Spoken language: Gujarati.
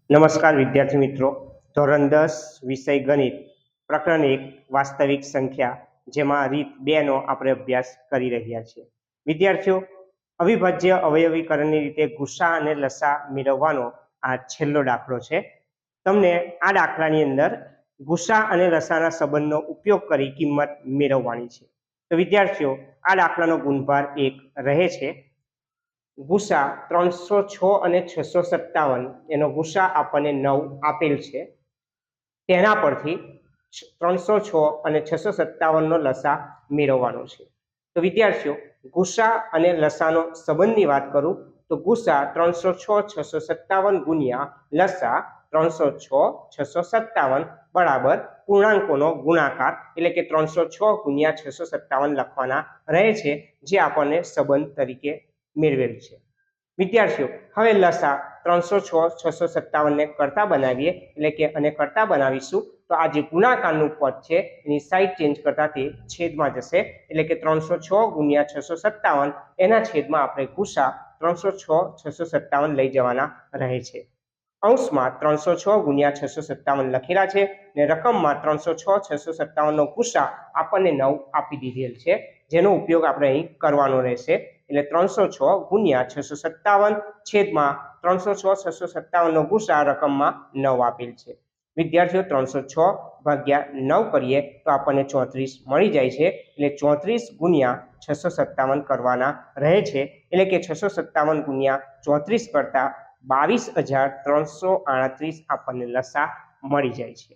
નમસ્કાર વિદ્યાર્થી મિત્રો, ધોરણ 10 વિષય ગણિત પ્રકરણ 1 વાસ્તવિક સંખ્યા જેમાં રીત 2 નો આપણે અભ્યાસ કરી રહ્યા છીએ. વિદ્યાર્થીઓ, અવિભાજ્ય અવયવીકરણની રીતે ગુસા અને લસા મેળવવાનો આ છેલ્લો દાખલો છે. તમને આ દાખલાની અંદર ગુસા અને લસાના સંબંધનો ઉપયોગ કરી કિંમત મેળવવાની છે. તો વિદ્યાર્થીઓ, આ દાખલાનો ગુણભાર 1 રહે છે. ગુસા 306 અને 657 એનો ગુસા આપણને 9 આપેલ છે. તેના પરથી 306 અને 657 નો લસા મેળવવાનો છે. તો વિદ્યાર્થીઓ, ગુસા અને લસાનો સંબંધની વાત કરું તો ગુસા 306 657 ગુણ્યા લસા 306 657 બરાબર પૂર્ણાંકોનો ગુણાકાર એટલે કે 306 ગુણ્યા 657 લખવાના રહે છે, જે આપણને સંબંધ તરીકે મેળવેલ છે. વિદ્યાર્થીઓ, હવે લસા 306 657 ને કરતા બનાવીએ, એટલે કે અને કરતા બનાવીશું તો આ જે ગુણાકારનું પદ છે એની સાઈડ ચેન્જ કરતા તે છેદમાં જશે, એટલે કે 306 ગુણ્યા 657 એના છેદમાં આપણે ગુસા 306 657 લઈ જવાના રહે છે. અંશમાં 306 ગુણ્યા 657 લખેલા છે ને રકમમાં 306 657 નો ગુસા આપણને 9 આપી દીધેલ છે, જેનો ઉપયોગ આપણે અહીં કરવાનો રહેશે. એટલે 306 ગુણ્યા 657 છેદમાં 306 657 નો ગુસા રકમમાં 9 આપેલ છે. વિદ્યાર્થીઓ, 306 ભાગ્યા 9 કરીએ તો આપણને 34 મળી જાય છે. એટલે 34 ગુણ્યા 657 કરવાના રહે છે, એટલે કે 657 ગુણ્યા 34 કરતા 22,338 આપણને લસા મળી જાય છે.